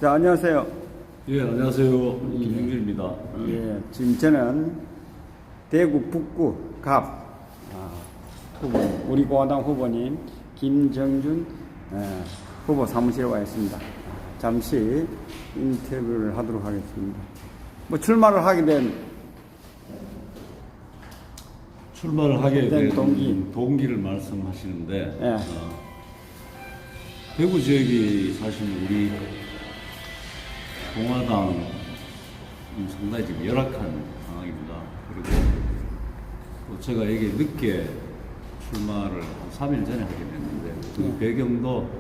자, 안녕하세요. 예, 안녕하세요. 김용길입니다. 예, 지금 저는 대구 북구 갑 후보, 우리 공화당 후보님 김정준 후보 사무실에 와 있습니다. 잠시 인터뷰를 하도록 하겠습니다. 뭐 출마를 하게 된 출마를 하게 된 동기를 말씀하시는데, 예. 대구 지역이 사실 우리 공화당 상당히 지금 열악한 상황입니다. 그리고 또 제가 이게 늦게 출마를 한 3일 전에 하게 됐는데, 그 배경도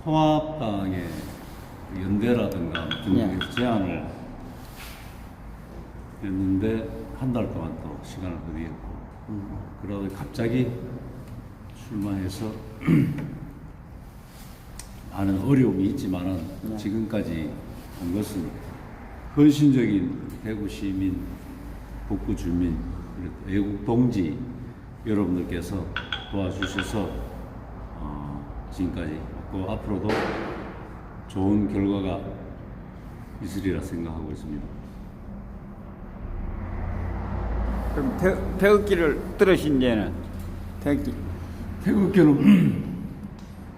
통합당의 연대라든가 등등에서 제안을 했는데 한 달 동안 또 시간을 허비했고, 그러다 갑자기 출마해서 많은 어려움이 있지만은 지금까지 온 것은 헌신적인 대구 시민, 북구 주민, 애국 동지 여러분들께서 도와주셔서 지금까지 또 앞으로도 좋은 결과가 있으리라 생각하고 있습니다. 그럼 태극기를 들으신 데는 태극기는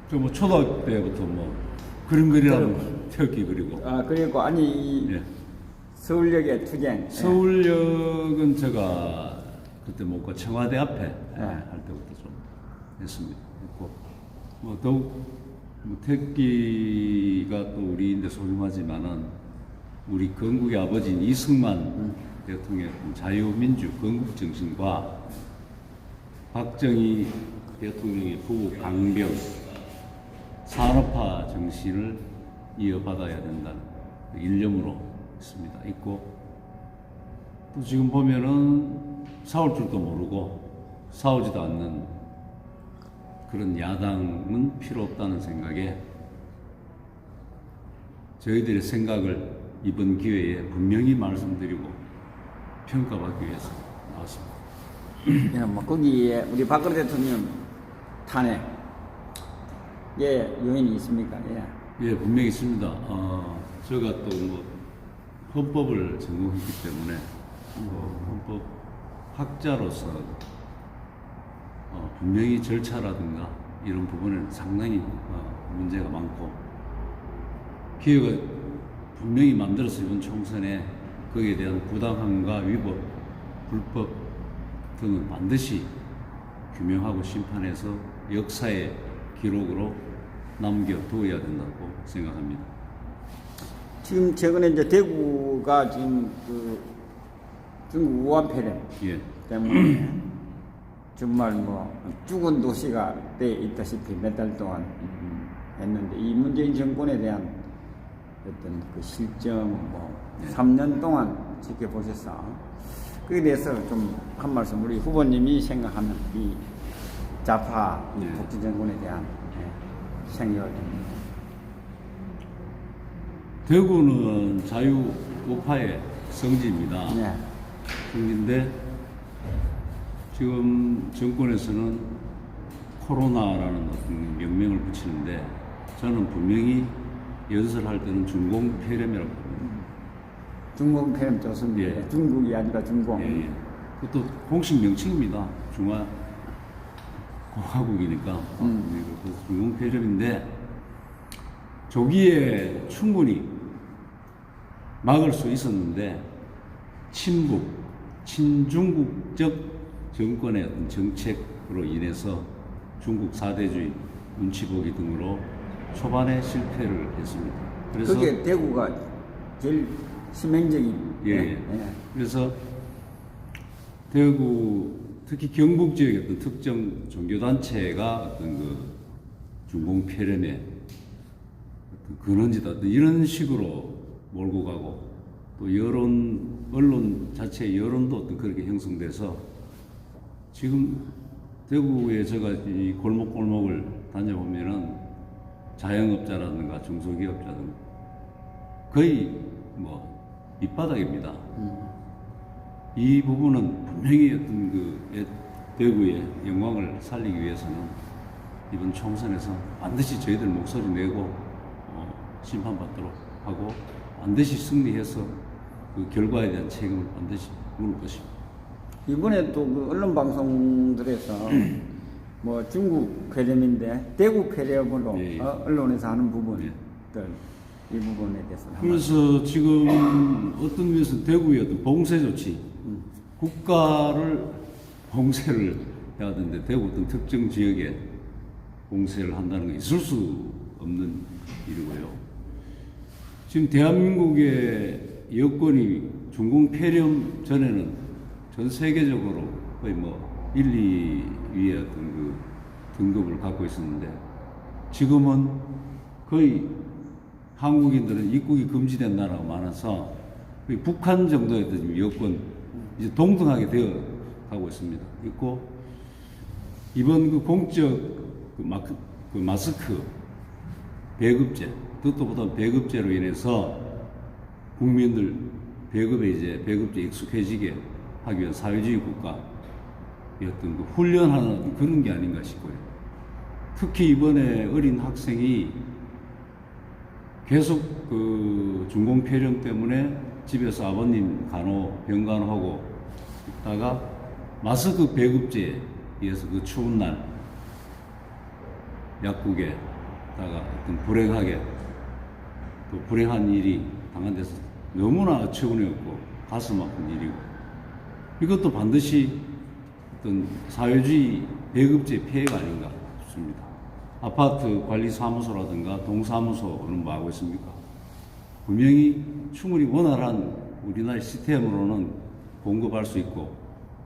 저 뭐 초등학교 때부터 뭐 그림 그리라면 태극기 그리고. 그리고 아니 예. 서울역의 투쟁. 서울역은 제가 그때 못 가 청와대 앞에 할 때부터 좀 했습니다. 했고 뭐 더욱 뭐 태극기가 또 우리인데 소중하지만은 우리 건국의 아버지인 이승만 대통령의 자유민주 건국 정신과 박정희 대통령의 부부 강병 산업화 정신을 이어받아야 된다는 일념으로 있습니다. 있고 또 지금 보면은 싸울 줄도 모르고 싸우지도 않는 그런 야당은 필요 없다는 생각에 저희들의 생각을 이번 기회에 분명히 말씀드리고 평가받기 위해서 나왔습니다. 예, 뭐 거기에 우리 박근혜 대통령 탄핵 요인이 있습니까? 예, 분명히 있습니다. 제가 또 뭐 헌법을 전공했기 때문에 헌법 학자로서 분명히 절차라든가 이런 부분에는 상당히 문제가 많고 기회가 분명히 만들어서 이번 총선에 거기에 대한 부당함과 위법, 불법 등은 반드시 규명하고 심판해서 역사의 기록으로 남겨두어야 된다고 생각합니다. 지금 최근에 이제 대구가 지금 그 중국 우한 폐렴 때문에 정말 뭐 죽은 도시가 돼 있다시피 몇 달 동안 했는데 이 문재인 정권에 대한 어떤 그 실정 3년 동안 지켜보셔서 그에 대해서 좀 한 말씀 우리 후보님이 생각하는 이 좌파 복지 정권에 대한 생각을 좀. 대구는 자유 우파의 성지입니다. 성지인데 지금 정권에서는 코로나라는 어떤 명명을 붙이는데 저는 분명히 연설할 때는 중공 폐렴이라고 합니다. 중공 폐렴 좋습니다. 예. 중국이 아니라 중공. 예. 그것도 공식 명칭입니다. 중화 공화국이니까 중공 폐렴인데 조기에 충분히 막을 수 있었는데 친북, 친중국적 정권의 어떤 정책으로 인해서 중국 사대주의, 눈치 보기 등으로 초반에 실패를 했습니다. 그래서 그게 대구가 제일 치명적인. 예. 그래서 대구 특히 경북 지역의 어떤 특정 종교단체가 어떤 그 중공 폐렴의 어떤 근원지다 이런 식으로 몰고 가고 또 언론 자체의 여론도 어떤 그렇게 형성돼서 지금 대구에 제가 이 골목골목을 다녀보면은 자영업자라든가 중소기업자든 거의 뭐 밑바닥입니다. 이 부분은 분명히 어떤 그 대구의 영광을 살리기 위해서는 이번 총선에서 반드시 저희들 목소리 내고 심판받도록 하고 반드시 승리해서 그 결과에 대한 책임을 반드시 물을 것입니다. 이번에 또 그 언론 방송들에서 뭐 중국 폐렴인데 대구 폐렴으로 예, 예. 언론에서 하는 부분들 예. 이 부분에 대해서 그래서 지금 어떤 면에서 대구의 어떤 봉쇄 조치, 국가를 봉쇄를 해야 하는데 대구 어떤 특정 지역에 봉쇄를 한다는 게 있을 수 없는 일이고요. 지금 대한민국의 여건이 중공 폐렴 전에는 전 세계적으로 거의 뭐 1, 2위의 어떤 그 등급을 갖고 있었는데 지금은 거의 한국인들은 입국이 금지된 나라가 많아서 거의 북한 정도의 지금 여건 이제 동등하게 되어 가고 있습니다. 있고 이번 그 공적 그 마스크 배급제, 뜻도 보다 배급제로 인해서 국민들 배급제 익숙해지게 하기 위한 사회주의 국가의 어떤 그 훈련하는 그런 게 아닌가 싶고요. 특히 이번에 어린 학생이 계속 그 중공폐렴 때문에 집에서 아버님 병간호하고 있다가 마스크 배급제에 의해서 그 추운 날 약국에다가 어떤 불행한 일이 당한 데서 너무나 어처구니없고 가슴 아픈 일이고 이것도 반드시 어떤 사회주의 배급제 피해가 아닌가 싶습니다. 아파트 관리사무소라든가 동사무소는 뭐 하고 있습니까? 분명히 충분히 원활한 우리나라의 시스템으로는 공급할 수 있고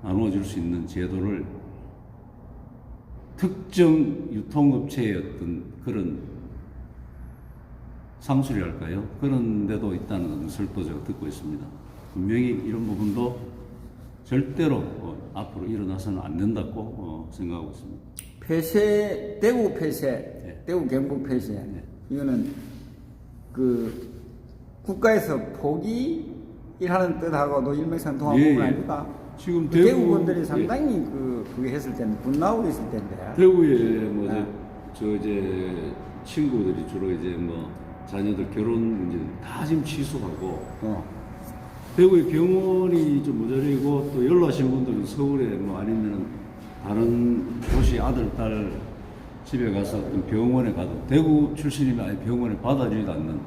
나누어줄 수 있는 제도를 특정 유통업체의 어떤 그런 상술이랄까요? 그런 데도 있다는 것을 제가 듣고 있습니다. 분명히 이런 부분도 절대로 앞으로 일어나서는 안 된다고 생각하고 있습니다. 대구 폐쇄, 네. 대구 경북 폐쇄, 네. 이거는 그 국가에서 포기하는 뜻하고도 일맥상통한 예, 부분 예. 아닙니까? 지금 그 대구 분들이 상당히 그게 했을 텐데 분노하고 있을 텐데. 대구에 뭐 네. 저 이제 친구들이 주로 이제 뭐 자녀들 결혼 문제를 다 지금 취소하고 대구의 병원이 좀 모자리고 또 연로하신 분들은 서울에 뭐 아니면 다른 도시 아들 딸 집에 가서 어떤 병원에 가도 대구 출신이면 아예 병원에 받아주지도 않는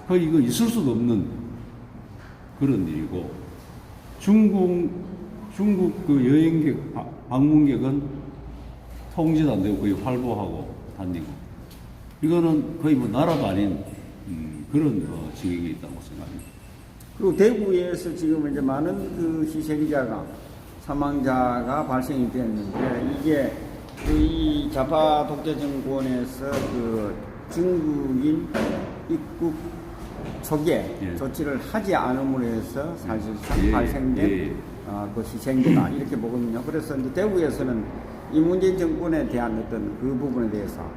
이거 있을 수도 없는 그런 일이고 중국 그 여행객 방문객은 통제도 안 되고 거의 활보하고 다니고 이거는 거의 뭐 나라도 아닌 그런 지경에 있다고 생각합니다. 그리고 대구에서 지금 이제 많은 그 희생자가 사망자가 발생이 됐는데 이게 이 좌파 독재 정권에서 그 중국인 입국 초기에 예. 조치를 하지 않음으로 해서 사실상 예. 발생된 예. 그 희생자다 이렇게 보거든요. 그래서 이제 대구에서는 이 문재인 정권에 대한 어떤 그 부분에 대해서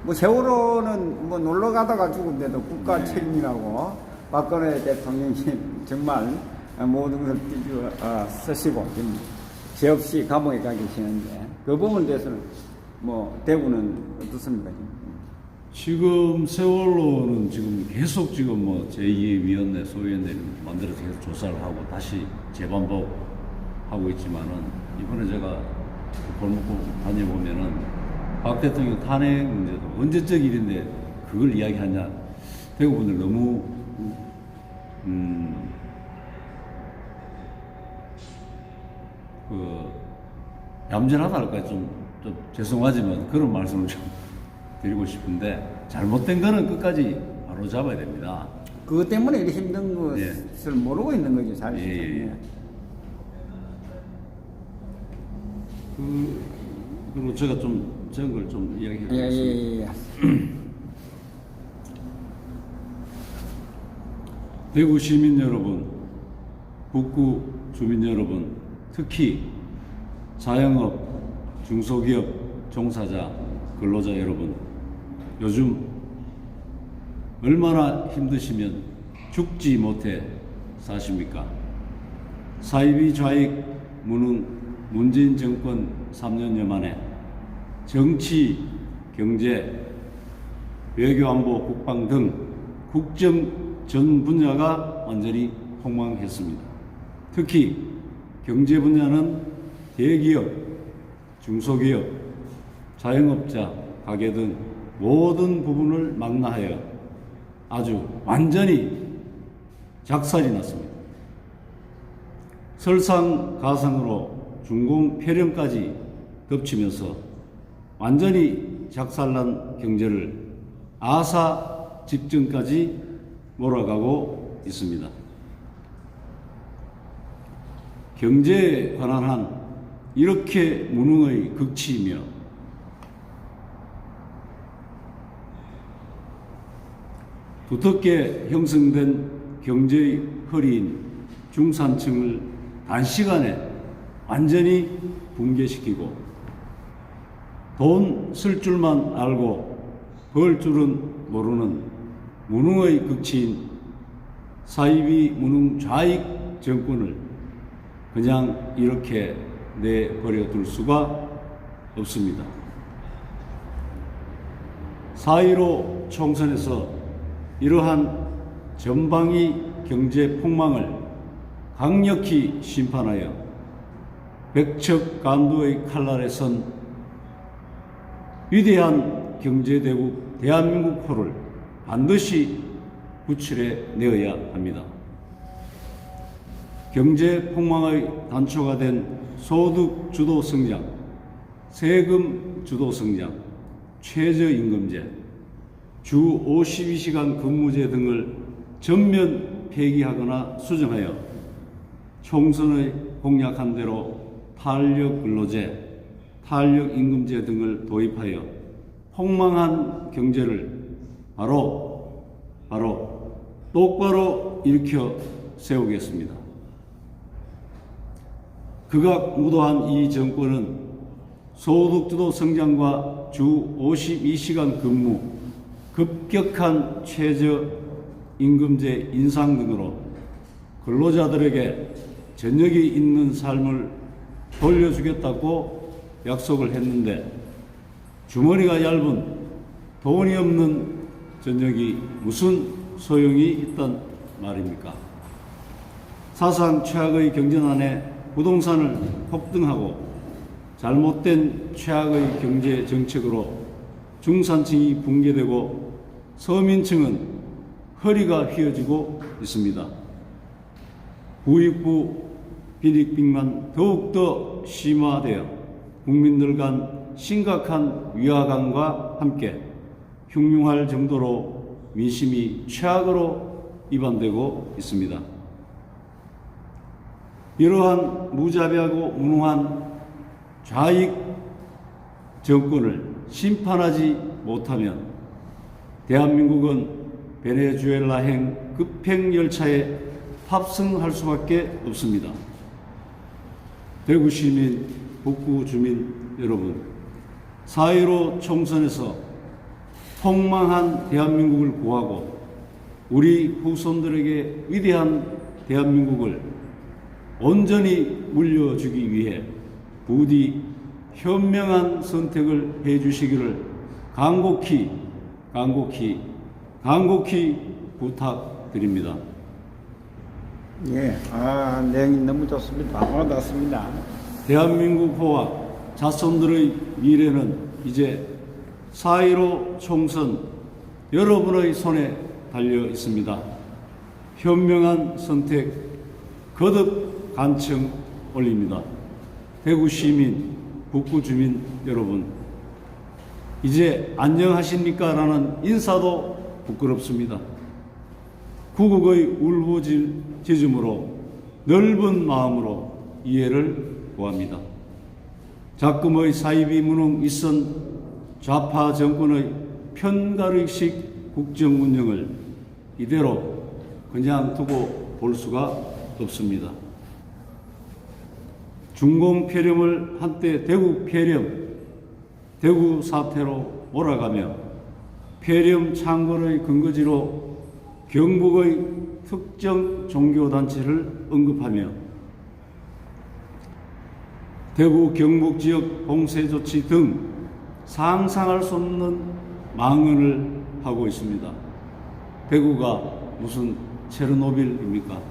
뭐 세월호는 뭐 놀러 가다가 죽은데도 국가 책임이라고 박근혜 대통령이 정말 모든 것을 쓰시고 지금 죄 없이 감옥에 가 계시는데 그 부분에 대해서는 뭐 대구는 어떻습니까? 지금 세월호는 지금 계속 지금 뭐 제2의 위원회 소위원회를 만들어서 계속 조사를 하고 다시 재반복하고 있지만은 이번에 제가 골목골 다녀보면은 박 대통령 탄핵 문제도 언제적 일인데 그걸 이야기하냐 대구 분들 너무 얌전하다 할까 좀 죄송하지만 그런 말씀을 좀 드리고 싶은데 잘못된 거는 끝까지 바로 잡아야 됩니다. 그것 때문에 이렇게 힘든 것을 예. 모르고 있는 거죠, 사실. 예. 그리고 제가 좀 적은 걸 좀 이야기해 드리겠습니다. 대구 시민 여러분, 북구 주민 여러분, 특히 자영업, 중소기업 종사자, 근로자 여러분, 요즘 얼마나 힘드시면 죽지 못해 사십니까? 사이비 좌익 무능 문재인 정권 3년여 만에 정치, 경제, 외교, 안보, 국방 등 국정 전 분야가 완전히 폭망했습니다. 특히 경제 분야는 대기업, 중소기업, 자영업자, 가게 등 모든 부분을 망라하여 아주 완전히 작살이 났습니다. 설상가상으로 중공폐렴까지 덮치면서 완전히 작살난 경제를 아사 직전까지 몰아가고 있습니다. 경제에 관한 한 이렇게 무능의 극치이며 두텁게 형성된 경제의 허리인 중산층을 단시간에 완전히 붕괴시키고 돈 쓸 줄만 알고 벌 줄은 모르는 무능의 극치인 사이비 무능 좌익 정권을 그냥 이렇게 내버려 둘 수가 없습니다. 4.15 총선에서 이러한 전방위 경제 폭망을 강력히 심판하여 백척 간두의 칼날에 선 위대한 경제대국 대한민국호를 반드시 구출해 내어야 합니다. 경제 폭망의 단초가 된 소득 주도 성장, 세금 주도 성장, 최저임금제, 주 52시간 근무제 등을 전면 폐기하거나 수정하여 총선의 공약한 대로 탄력 근로제, 탄력 임금제 등을 도입하여 폭망한 경제를 바로 똑바로 일으켜 세우겠습니다. 극악무도한 이 정권은 소득주도 성장과 주 52시간 근무, 급격한 최저임금제 인상 등으로 근로자들에게 저녁이 있는 삶을 돌려주겠다고 약속을 했는데 주머니가 얇은 돈이 없는 저녁이 무슨 소용이 있단 말입니까? 사상 최악의 경제난에 부동산을 폭등하고 잘못된 최악의 경제 정책으로 중산층이 붕괴되고 서민층은 허리가 휘어지고 있습니다. 부익부 빈익빈만 더욱더 심화되어 국민들 간 심각한 위화감과 함께 흉흉할 정도로 민심이 최악으로 이반되고 있습니다. 이러한 무자비하고 무능한 좌익 정권을 심판하지 못하면 대한민국은 베네수엘라행 급행열차에 탑승할 수밖에 없습니다. 대구 시민, 북구 주민 여러분, 4.15 총선에서 폭망한 대한민국을 구하고 우리 후손들에게 위대한 대한민국을 온전히 물려주기 위해 부디 현명한 선택을 해주시기를 간곡히 부탁드립니다. 예, 내용이 너무 좋습니다. 와닿습니다. 대한민국호와 자손들의 미래는 이제 4.15 총선 여러분의 손에 달려 있습니다. 현명한 선택 거듭 간청 올립니다. 대구 시민, 북구 주민 여러분, 이제 안녕하십니까? 라는 인사도 부끄럽습니다. 구국의 울부짖음으로 넓은 마음으로 이해를 구합니다. 작금의 사이비 무능 윗선 좌파 정권의 편가르식 국정 운영을 이대로 그냥 두고 볼 수가 없습니다. 중공폐렴을 한때 대구폐렴, 대구 사태로 몰아가며 폐렴 창궐의 근거지로 경북의 특정 종교단체를 언급하며 대구 경북 지역 봉쇄 조치 등 상상할 수 없는 망언을 하고 있습니다. 대구가 무슨 체르노빌입니까?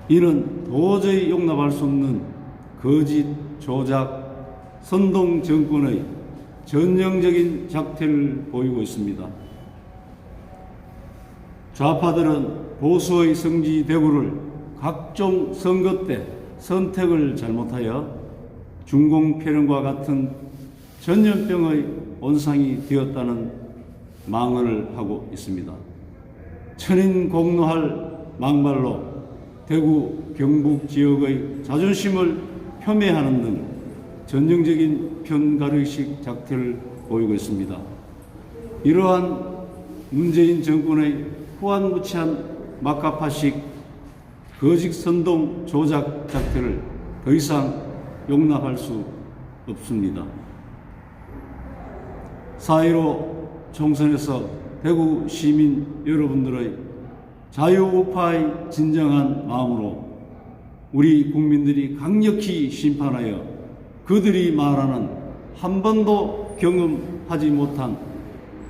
이는 도저히 용납할 수 없는 거짓, 조작, 선동 정권의 전형적인 작태를 보이고 있습니다. 좌파들은 보수의 성지 대구를 각종 선거 때 선택을 잘못하여 중공폐렴과 같은 전염병의 온상이 되었다는 망언을 하고 있습니다. 천인공노할 막말로 대구 경북 지역의 자존심을 폄훼하는 등 전형적인 편가르기식 작태를 보이고 있습니다. 이러한 문재인 정권의 후한무치한 막가파식 거짓 선동 조작 작태를 더 이상 용납할 수 없습니다. 4.15 총선에서 대구 시민 여러분들의 자유우파의 진정한 마음으로 우리 국민들이 강력히 심판하여 그들이 말하는 한 번도 경험하지 못한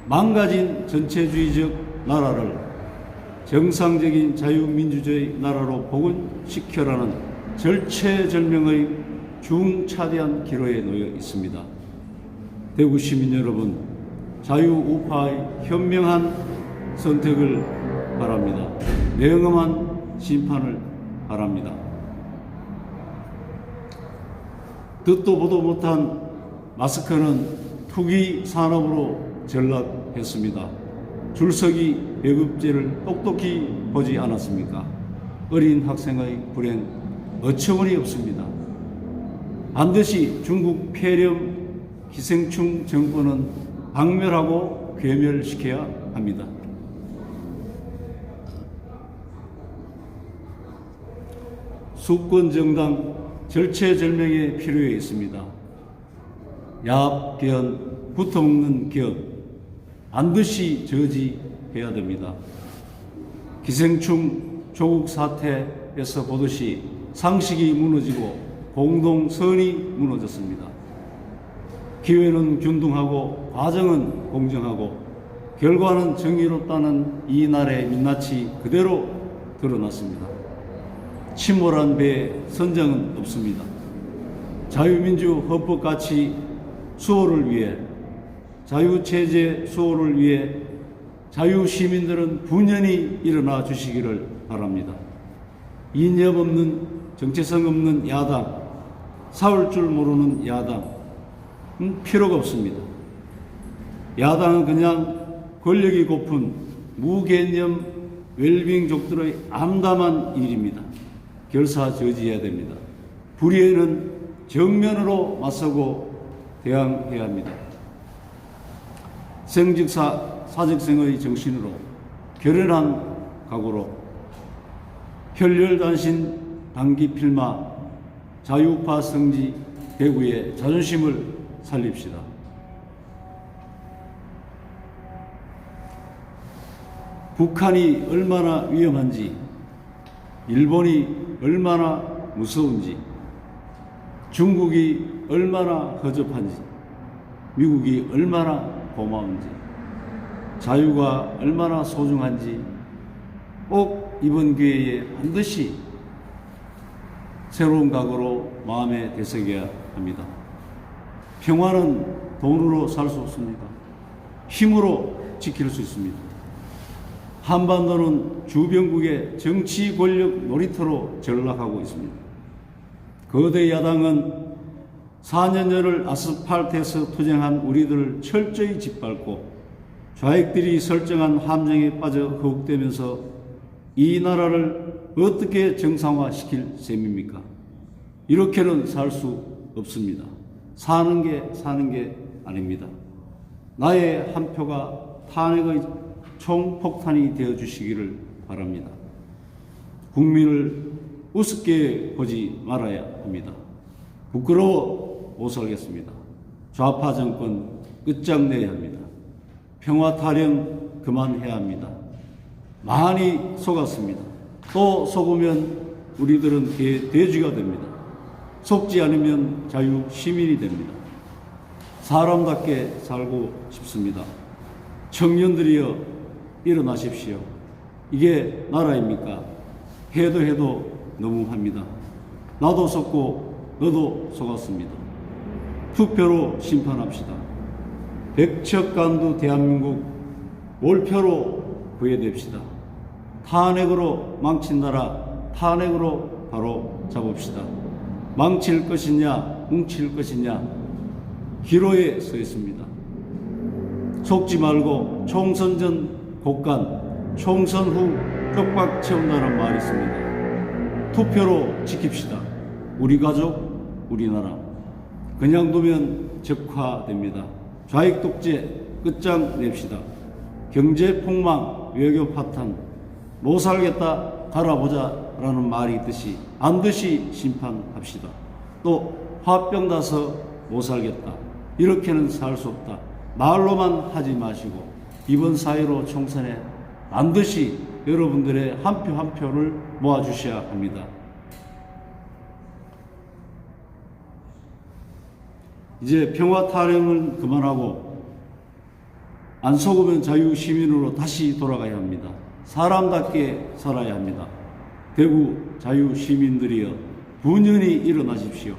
망가진 전체주의적 나라를 정상적인 자유민주주의 나라로 복원시켜라는 절체절명의 중차대한 기로에 놓여 있습니다. 대구 시민 여러분, 자유우파의 현명한 선택을 바랍니다. 냉엄한 심판을 바랍니다. 듣도 보도 못한 마스크는 투기 산업으로 전락했습니다. 줄서기 배급제를 똑똑히 보지 않았습니까? 어린 학생의 불행 어처구니 없습니다. 반드시 중국 폐렴 기생충 정권은 박멸하고 괴멸시켜야 합니다. 수권 정당 절체절명의 필요에 있습니다. 야합개헌, 붙어먹는 개헌 반드시 저지해야 됩니다. 기생충 조국 사태에서 보듯이 상식이 무너지고 공동선이 무너졌습니다. 기회는 균등하고 과정은 공정하고 결과는 정의롭다는 이 날의 민낯이 그대로 드러났습니다. 침몰한 배에 선장은 없습니다. 자유민주 헌법가치 수호를 위해, 자유체제 수호를 위해 자유시민들은 분연히 일어나 주시기를 바랍니다. 이념 없는, 정체성 없는 야당, 싸울 줄 모르는 야당 필요가 없습니다. 야당은 그냥 권력이 고픈 무개념 웰빙족들의 암담한 일입니다. 결사 저지해야 됩니다. 불의에는 정면으로 맞서고 대항해야 합니다. 생즉사 사직생의 정신으로 결연한 각오로 혈혈단신 단기필마 자유파 성지 대구의 자존심을 살립시다. 북한이 얼마나 위험한지, 일본이 얼마나 무서운지, 중국이 얼마나 허접한지, 미국이 얼마나 고마운지, 자유가 얼마나 소중한지 꼭 이번 기회에 반드시 새로운 각오로 마음에 되새겨야 합니다. 평화는 돈으로 살 수 없습니다. 힘으로 지킬 수 있습니다. 한반도는 주변국의 정치 권력 놀이터로 전락하고 있습니다. 거대 야당은 4년여를 아스팔트에서 투쟁한 우리들을 철저히 짓밟고 좌익들이 설정한 함정에 빠져 허욱되면서 이 나라를 어떻게 정상화시킬 셈입니까? 이렇게는 살 수 없습니다. 사는 게 아닙니다. 나의 한 표가 탄핵의 총폭탄이 되어 주시기를 바랍니다. 국민을 우습게 보지 말아야 합니다. 부끄러워 못 살겠습니다. 좌파 정권 끝장내야 합니다. 평화 타령 그만해야 합니다. 많이 속았습니다. 또 속으면 우리들은 돼지가 됩니다. 속지 않으면 자유 시민이 됩니다. 사람답게 살고 싶습니다. 청년들이여 일어나십시오. 이게 나라입니까? 해도 너무합니다. 나도 속고 너도 속았습니다. 투표로 심판합시다. 백척간두 대한민국 몰표로 구해냅시다. 탄핵으로 망친 나라 탄핵으로 바로 잡읍시다. 망칠 것이냐 뭉칠 것이냐 기로에 서 있습니다. 속지 말고 총선 전 곡간 총선 후 쪽박 채운다는 말이 있습니다. 투표로 지킵시다. 우리 가족 우리나라. 그냥 두면 적화됩니다. 좌익 독재 끝장 냅시다. 경제 폭망 외교 파탄 못 살겠다 갈아보자 라는 말이 있듯이 반드시 심판합시다. 또 화병 나서 못 살겠다 이렇게는 살 수 없다 말로만 하지 마시고 이번 4.15 총선에 반드시 여러분들의 한 표 한 표를 모아주셔야 합니다. 이제 평화 타령은 그만하고 안 속으면 자유시민으로 다시 돌아가야 합니다. 사람답게 살아야 합니다. 대구 자유시민들이여 분연히 일어나십시오.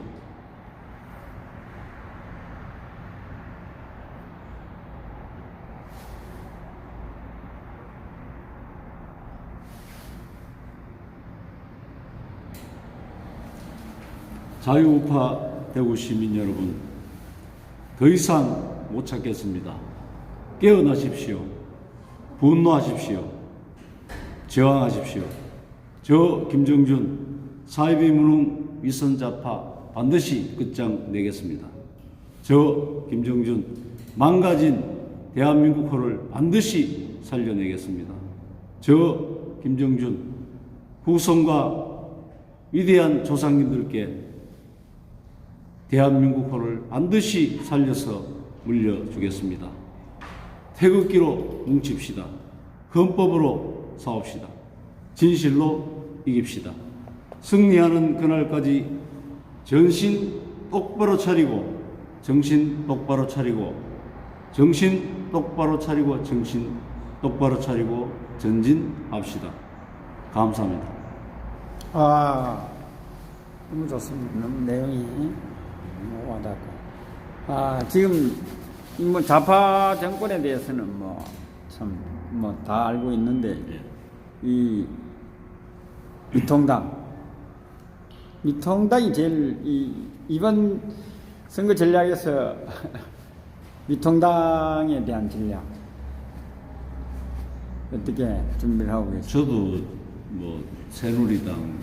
자유우파 대구 시민 여러분, 더 이상 못 참겠습니다. 깨어나십시오. 분노하십시오. 저항하십시오. 저 김정준 사이비 무능 위선자파 반드시 끝장 내겠습니다. 저 김정준 망가진 대한민국호를 반드시 살려내겠습니다. 저 김정준 후손과 위대한 조상님들께 대한민국호를 반드시 살려서 물려주겠습니다. 태극기로 뭉칩시다. 헌법으로 싸웁시다. 진실로 이깁시다. 승리하는 그날까지 정신 똑바로 차리고 정신 똑바로 차리고 정신 똑바로 차리고 정신 똑바로 차리고 전진합시다. 감사합니다. 너무 좋습니다. 너무 내용이 와닿고. 지금 뭐 좌파 정권에 대해서는 참 다 알고 있는데 이 미통당이 제일 이번 선거 전략에서 미통당에 대한 전략 어떻게 준비를 하고 계십니까? 저도 새누리당,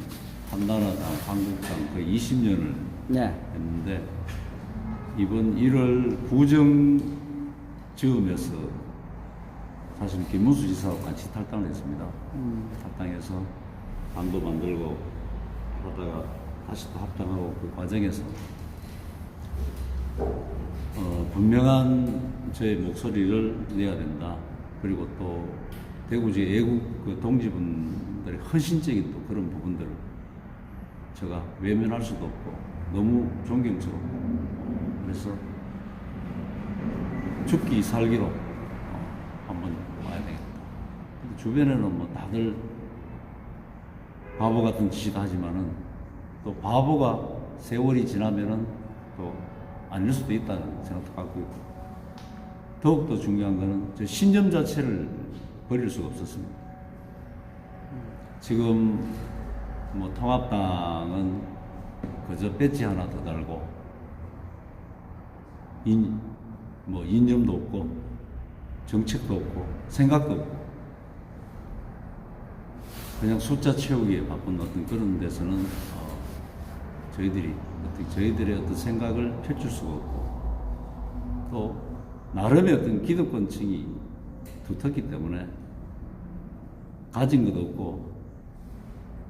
한나라당, 한국당 거의 20년을 했는데 이번 1월 구정 즈음에서 사실 김문수 지사와 같이 탈당을 했습니다. 탈당해서 당도 만들고 하다가 다시 또 합당하고 그 과정에서 분명한 저의 목소리를 내야 된다. 그리고 또 대구 지역 애국 그 동지분들의 헌신적인 또 그런 부분들을 제가 외면할 수도 없고 너무 존경스럽고 그래서 죽기 살기로 한번 와야 되겠다. 근데 주변에는 다들 바보 같은 짓이다 하지만은 또 바보가 세월이 지나면은 또 아닐 수도 있다는 생각도 갖고 있고 더욱더 중요한 거는 저 신념 자체를 버릴 수가 없었습니다. 지금 통합당은 그저 배지 하나 더 달고 이념도 없고 정책도 없고 생각도 없고 그냥 숫자 채우기에 바쁜 어떤 그런 데서는 저희들의 어떤 생각을 펼칠 수가 없고 또 나름의 어떤 기득권층이 두텁기 때문에 가진 것도 없고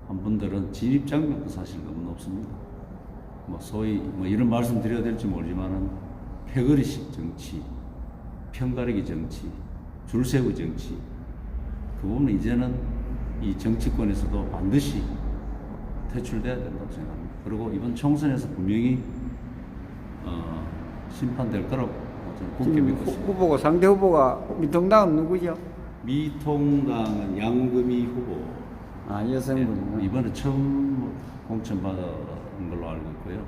한 분들은 진입 장벽도 사실 너무 높습니다. 소위 이런 말씀 드려야 될지 모르지만은 패거리식 정치, 편가르기 정치, 줄세우 정치 그 부분은 이제는 이 정치권에서도 반드시 퇴출돼야 된다고 생각합니다. 그리고 이번 총선에서 분명히 심판될 거라고 저는 굳게 지금 믿고 있습니다. 후보고 상대 후보가 민통당은 누구죠? 미통당은 양금희 후보. 아, 여성분이요. 이번에 처음 공천받은 걸로 알고 있고요.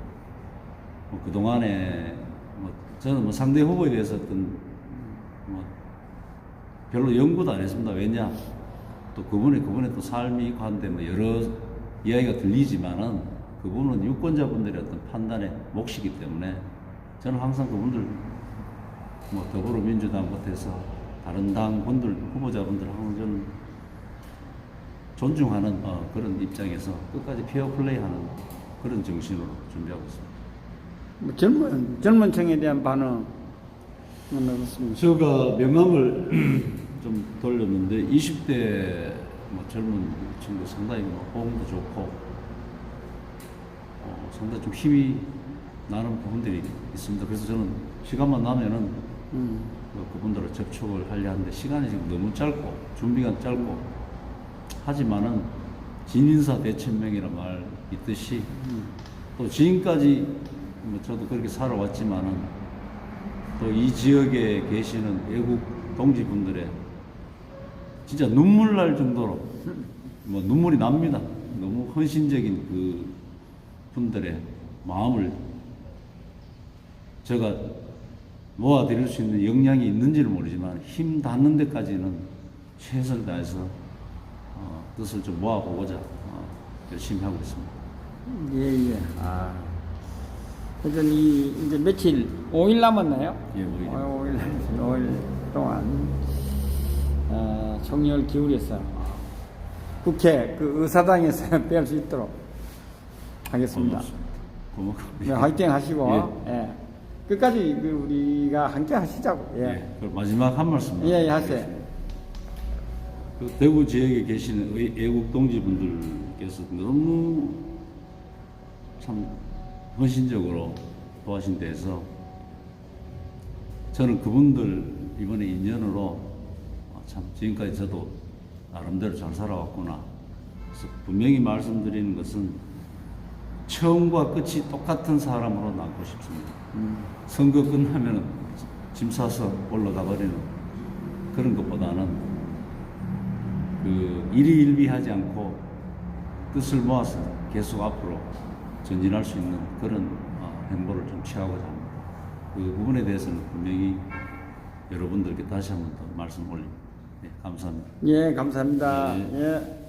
뭐 그동안에 뭐 저는 뭐 상대 후보에 대해서 어떤 뭐 별로 연구도 안 했습니다. 왜냐? 또 그분의 또 삶이 관대 뭐 여러 이야기가 들리지만은 그분은 유권자분들의 어떤 판단의 몫이기 때문에 저는 항상 그분들 뭐 더불어민주당부터 해서 다른 당 분들 후보자분들 항상 저는 존중하는 그런 입장에서 끝까지 페어플레이하는 그런 정신으로 준비하고 있습니다. 뭐 젊은 층에 대한 반응은 어떻습니까? 제가 명함을 좀 돌렸는데 20대 뭐 젊은 친구 상당히 뭐 호응도 좋고 상당히 좀 힘이 나는 부분들이 있습니다. 그래서 저는 시간만 나면은 그분들을 접촉을 하려 하는데 시간이 지금 너무 짧고 준비가 짧고 하지만은 진인사 대천명이란 말 있듯이 또 지금까지 뭐 저도 그렇게 살아왔지만은 또 이 지역에 계시는 애국 동지분들의 진짜 눈물 날 정도로 뭐 눈물이 납니다. 너무 헌신적인 그 분들의 마음을 제가 모아드릴 수 있는 역량이 있는지는 모르지만 힘 닿는 데까지는 최선을 다해서 뜻을 좀 모아보고자 열심히 하고 있습니다. 예, 예. 아. 하여튼 이제 며칠, 5일 남았나요? 예, 5일. 5일 동안, 총력을 기울여서 국회 그 의사당에서 뺄 수 있도록 하겠습니다. 고맙습니다. 네, 화이팅 하시고, 예. 끝까지 우리가 함께 하시자고. 예. 그럼 마지막 한 말씀. 예, 하세요. 그 대구 지역에 계시는 애국 동지분들께서 너무 참 헌신적으로 도와신 데에서 저는 그분들 이번에 인연으로 참 지금까지 저도 나름대로 잘 살아왔구나. 그래서 분명히 말씀드리는 것은 처음과 끝이 똑같은 사람으로 남고 싶습니다. 선거 끝나면 짐 싸서 올라가 버리는 그런 것보다는 그 일희일비하지 않고 뜻을 모아서 계속 앞으로 전진할 수 있는 그런 행보를 좀 취하고자 합니다. 그 부분에 대해서는 분명히 여러분들께 다시 한번 더 말씀 올립니다. 네, 감사합니다. 예, 감사합니다. 네. 예.